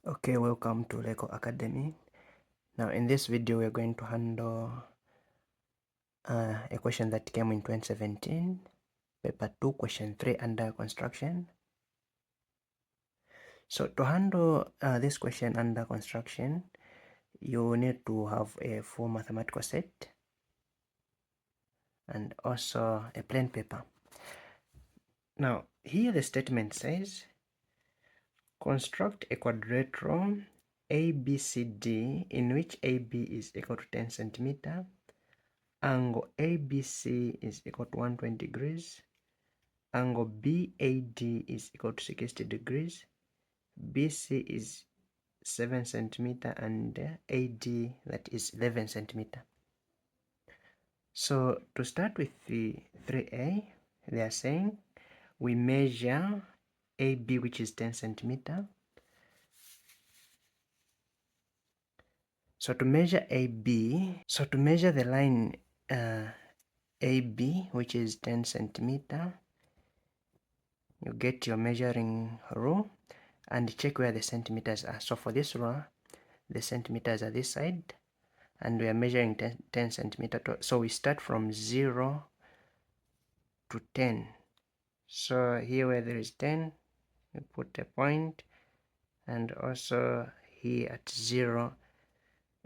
Okay, welcome to LOCI Academy. Now in this video we're going to handle a question that came in 2017, paper 2, question 3 under construction. So to handle this question under construction, you need to have a full mathematical set and also a plain paper. Now here the statement says, construct a quadrilateral ABCD in which AB is equal to 10 centimeter. Angle ABC is equal to 120 degrees. Angle BAD is equal to 60 degrees. BC is 7 centimeter and AD, that is 11 centimeter. So to start with the 3A, they are saying we measure AB, which is 10 centimeter. So to measure AB, so to measure the line AB, which is 10 centimeter, you get your measuring rule and check where the centimeters are. So for this rule, the centimeters are this side, and we are measuring 10 centimeter. So we start from 0 to 10. So here where there is 10, we put a point, and also here at 0,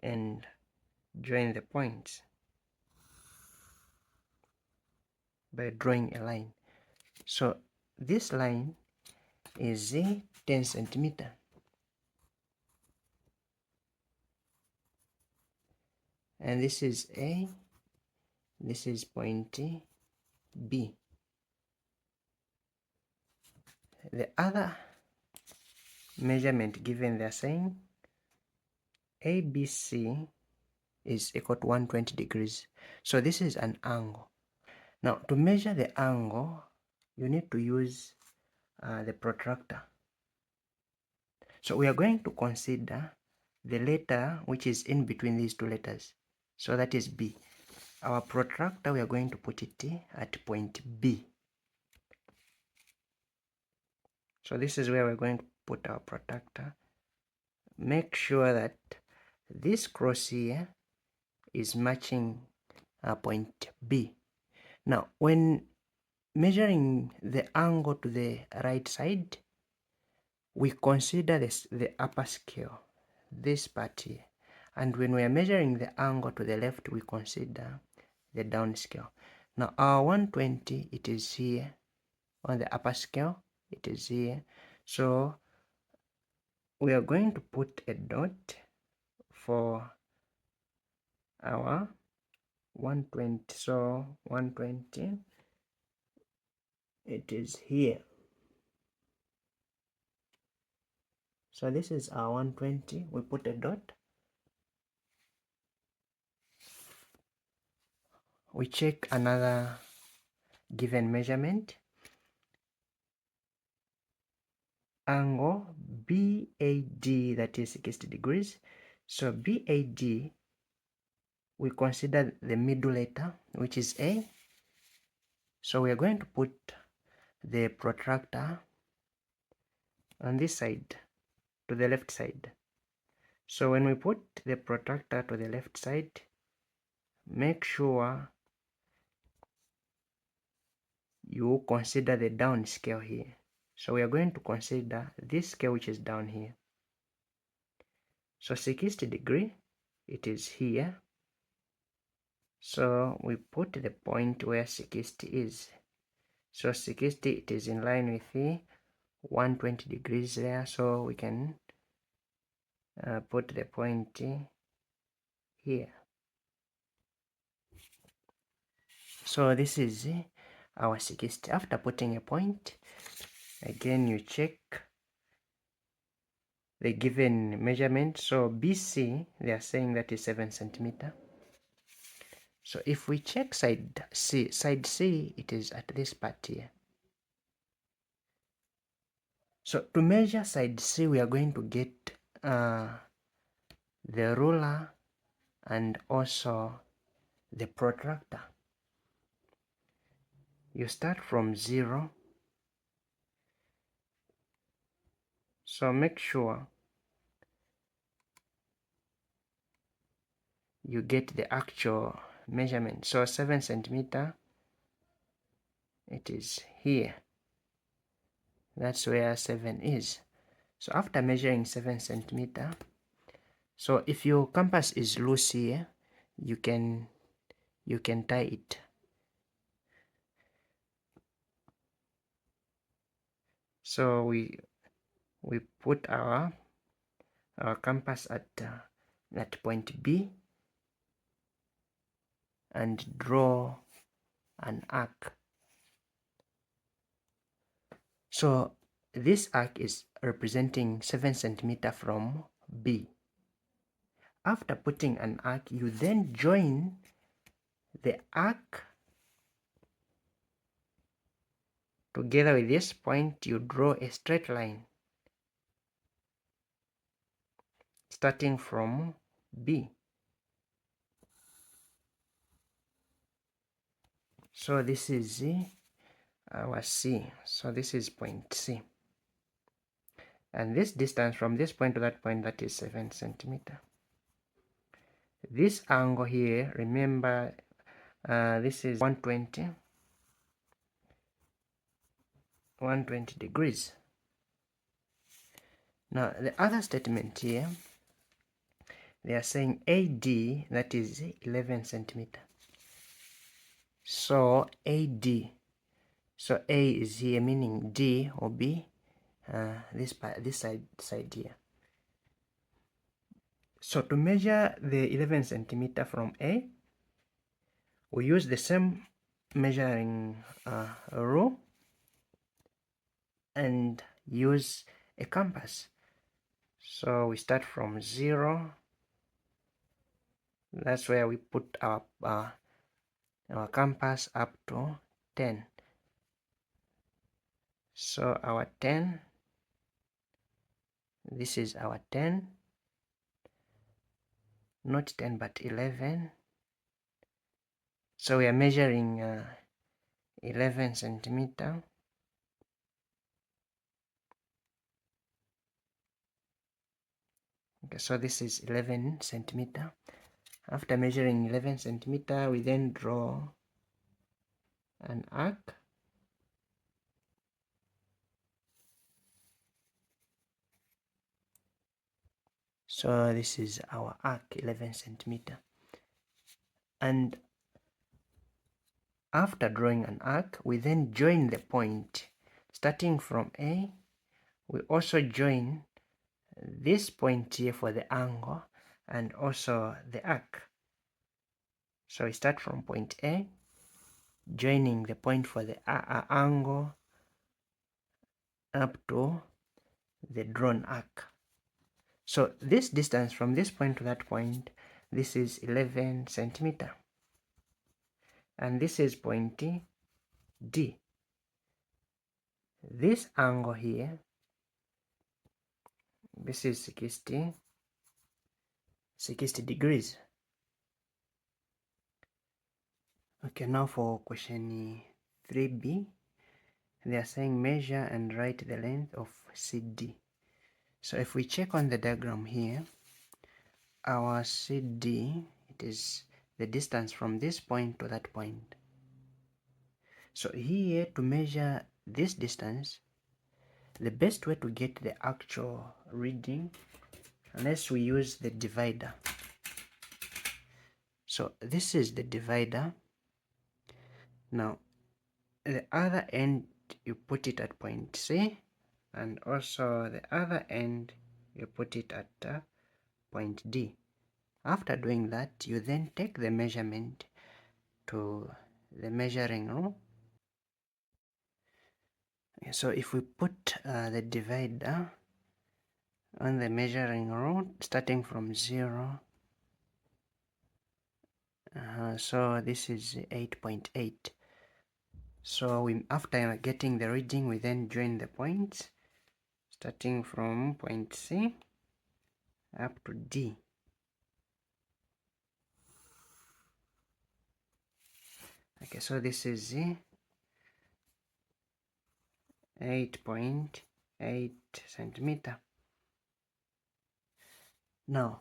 and join the points by drawing a line. So this line is 10 centimeter. And this is A, this is point B. The other measurement given, they're saying ABC is equal to 120 degrees. So this is an angle. Now to measure the angle, you need to use the protractor. So we are going to consider the letter which is in between these two letters. So that is B. Our protractor, we are going to put it at point B. So this is where we're going to put our protractor. Make sure that this cross here is matching point B. Now when measuring the angle to the right side, we consider the upper scale, this part here, and when we are measuring the angle to the left, we consider the down scale. Now our 120, it is here on the upper scale, it is here, so we are going to put a dot for our 120. So 120, it is here. So this is our 120, we put a dot. We check another given measurement, angle BAD, that is 60 degrees. So BAD, we consider the middle letter, which is A. So we are going to put the protractor on this side, to the left side. So when we put the protractor to the left side, make sure you consider the down scale here. So we are going to consider this scale which is down here. So 60 degree, it is here. So we put the point where 60 is. So 60, it is in line with the 120 degrees there. So we can put the point here. So this is our 60. After putting a point, again you check the given measurement. So BC, they are saying that is 7 centimeter. So if we check side C, it is at this part here. So to measure side C, we are going to get the ruler and also the protractor. You start from 0. So make sure you get the actual measurement. So 7 centimeter, it is here. That's where 7 is. So after measuring 7 centimeter, so if your compass is loose here, you can tie it. So we put our compass at point B and draw an arc. So this arc is representing 7 centimeter from B. After putting an arc, you then join the arc together with this point. You draw a straight line starting from B. So this is our C. So this is point C. And this distance from this point to that point, that is 7 centimeter. This angle here, remember, this is 120 degrees. Now the other statement here, they are saying AD, that is 11 centimeter. So AD, so A is here, meaning D or B, this side here. So to measure the 11 centimeter from A, we use the same measuring rule and use a compass. So we start from 0. That's where we put our compass up to 10. So our 10, this is our 10, not 10 but 11. So we are measuring 11 centimeter. Okay, so this is 11 centimeter. After measuring 11 centimeter, we then draw an arc. So this is our arc, 11 centimeter. And after drawing an arc, we then join the point. Starting from A, we also join this point here for the angle and also the arc. So we start from point A, joining the point for the angle up to the drawn arc. So this distance from this point to that point, this is 11 centimeter. And this is point D. This angle here, this is 60 degrees. Okay, now for question 3b, they are saying measure and write the length of CD. So if we check on the diagram here, our CD, it is the distance from this point to that point. So here, to measure this distance, the best way to get the actual reading, unless we use the divider. So this is the divider. Now the other end, you put it at point C, and also the other end you put it at point D. After doing that, you then take the measurement to the measuring rule. So if we put the divider on the measuring rule, starting from 0, so this is 8.8. So after getting the reading, we then join the points, starting from point C up to D. Okay, so this is 8.8 centimeter. Now,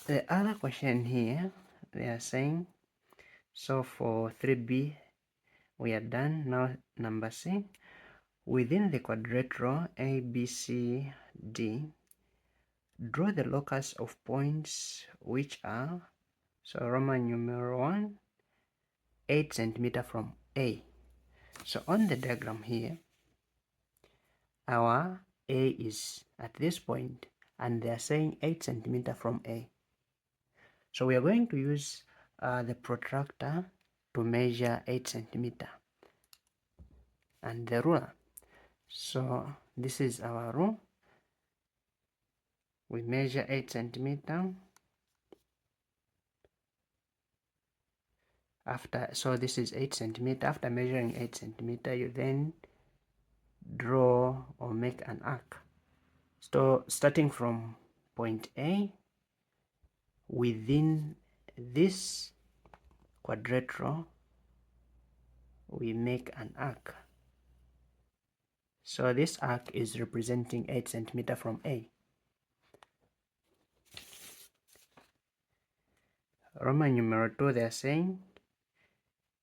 The other question here, they are saying, so for 3b, we are done. Now number C, within the quadrilateral A, B, C, D, draw the locus of points which are, so Roman numeral 1, 8 centimeter from A. So on the diagram here, our A is at this point, and they are saying 8 centimeter from A. So we are going to use the protractor to measure 8 centimeter and the ruler. So this is our rule. We measure 8 centimeter. So this is 8 centimeter. After measuring 8 centimeter, you then draw or make an arc. So starting from point A, within this quadrilateral, we make an arc. So this arc is representing 8 centimeter from A. Roman numeral 2, they are saying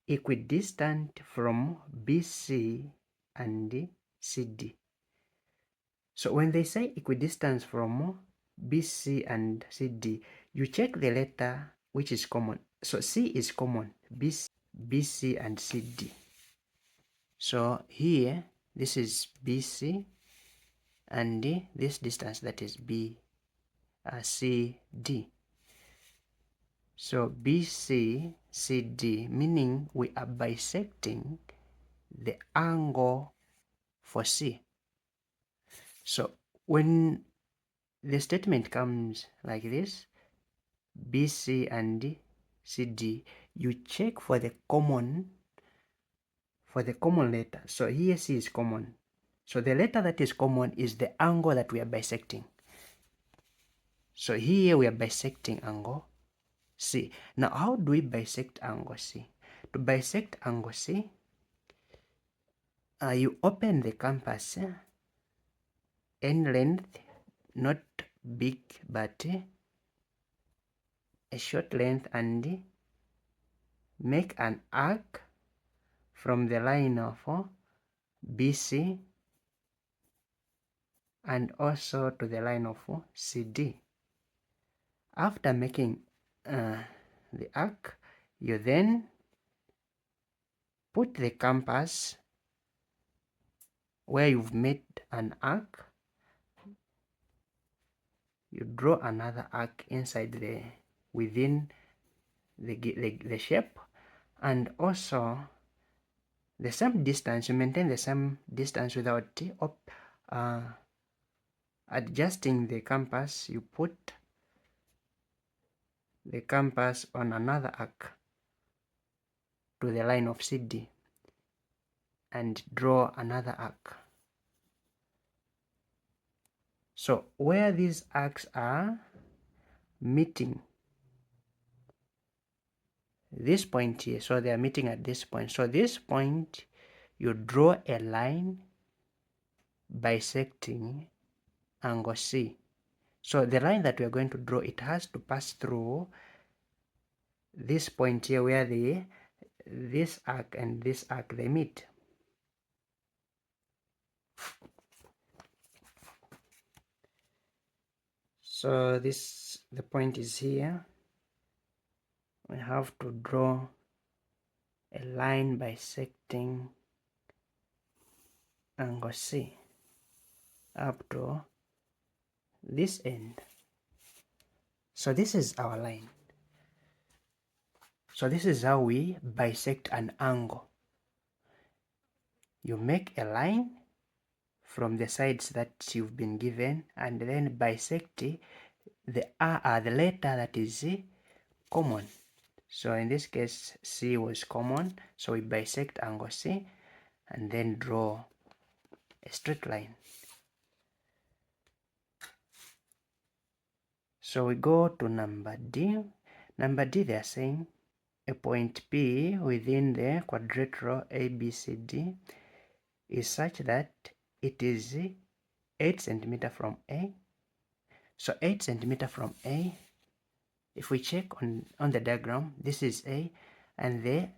equidistant from BC and CD. So when they say equidistance from BC and CD, you check the letter which is common. So C is common, BC and CD. So here, this is BC, and this distance, that is CD. So BC, CD, meaning we are bisecting the angle for C. So when the statement comes like this, BC and CD, you check for the common letter. So here C is common. So the letter that is common is the angle that we are bisecting. So here we are bisecting angle C. Now how do we bisect angle C? To bisect angle C, you open the compass, end length, not big but a short length, and make an arc from the line of BC and also to the line of CD. After making the arc, you then put the compass where you've made an arc. You draw another arc inside within the shape, and also the same distance. You maintain the same distance without adjusting the compass. You put the compass on another arc to the line of CD and draw another arc. So where these arcs are meeting this point here, so they are meeting at this point. So this point, you draw a line bisecting angle C. So the line that we are going to draw, it has to pass through this point here where this arc and this arc, they meet. So the point is here. We have to draw a line bisecting angle C up to this end. So this is our line. So this is how we bisect an angle. You make a line from the sides that you've been given and then bisect the letter that is common. So in this case, C was common, so we bisect angle C and then draw a straight line. So we go to number D. Number D, they are saying a point P within the quadrilateral ABCD is such that it is 8 centimeter from A. So 8 centimeter from A, if we check on the diagram, this is A, and the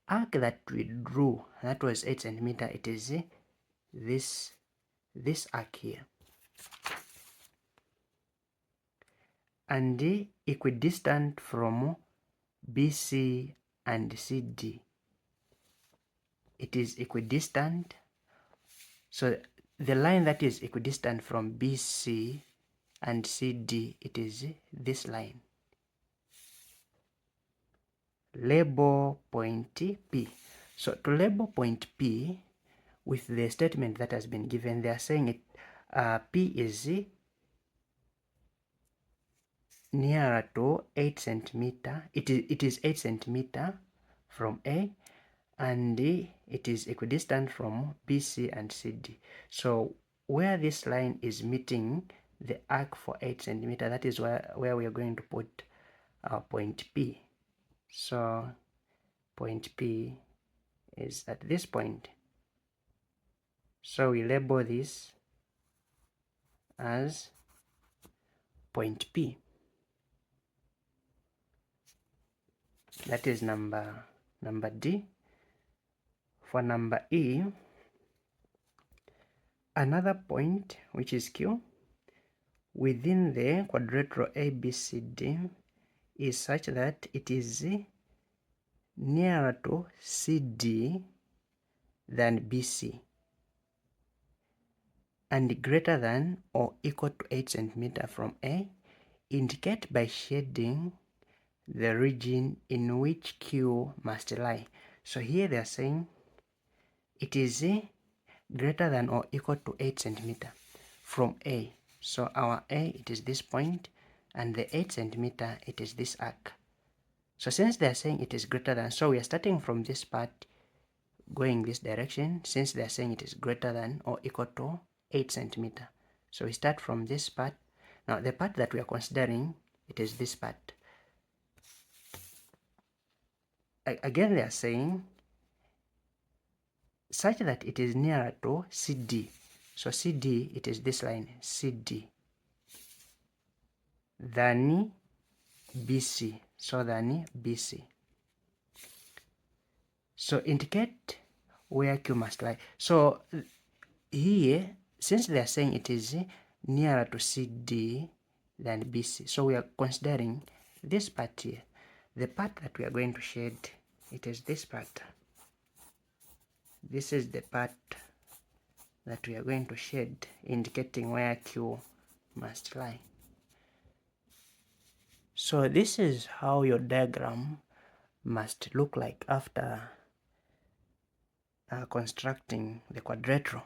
arc that we drew, that was 8 centimeter, it is this arc here. And equidistant from BC and CD. It is equidistant. So the line that is equidistant from BC and CD, it is this line. Label point P. So to label point P with the statement that has been given, they are saying it P is nearer to 8 centimeter. It is 8 centimeter from A, and it is equidistant from BC and CD. So where this line is meeting the arc for 8 centimeter, that is where we are going to put our point P. So point P is at this point. So we label this as point P. That is number D. For number E, another point, which is Q, within the quadrilateral ABCD is such that it is nearer to CD than BC and greater than or equal to 8 centimeter from A. Indicate by shading the region in which Q must lie. So here they are saying it is greater than or equal to 8 centimeter from A. So our A, it is this point, and the 8 centimeter, it is this arc. So since they are saying it is greater than, so we are starting from this part going this direction, since they are saying it is greater than or equal to 8 centimeter. So we start from this part. Now the part that we are considering, it is this part. Again, they are saying such that it is nearer to CD. So CD, it is this line, CD, than BC. So than BC. So indicate where Q must lie. So here, since they are saying it is nearer to CD than BC, so we are considering this part here. The part that we are going to shade, it is this part. This is the part that we are going to shade, indicating where Q must lie. So this is how your diagram must look like after constructing the quadrilateral.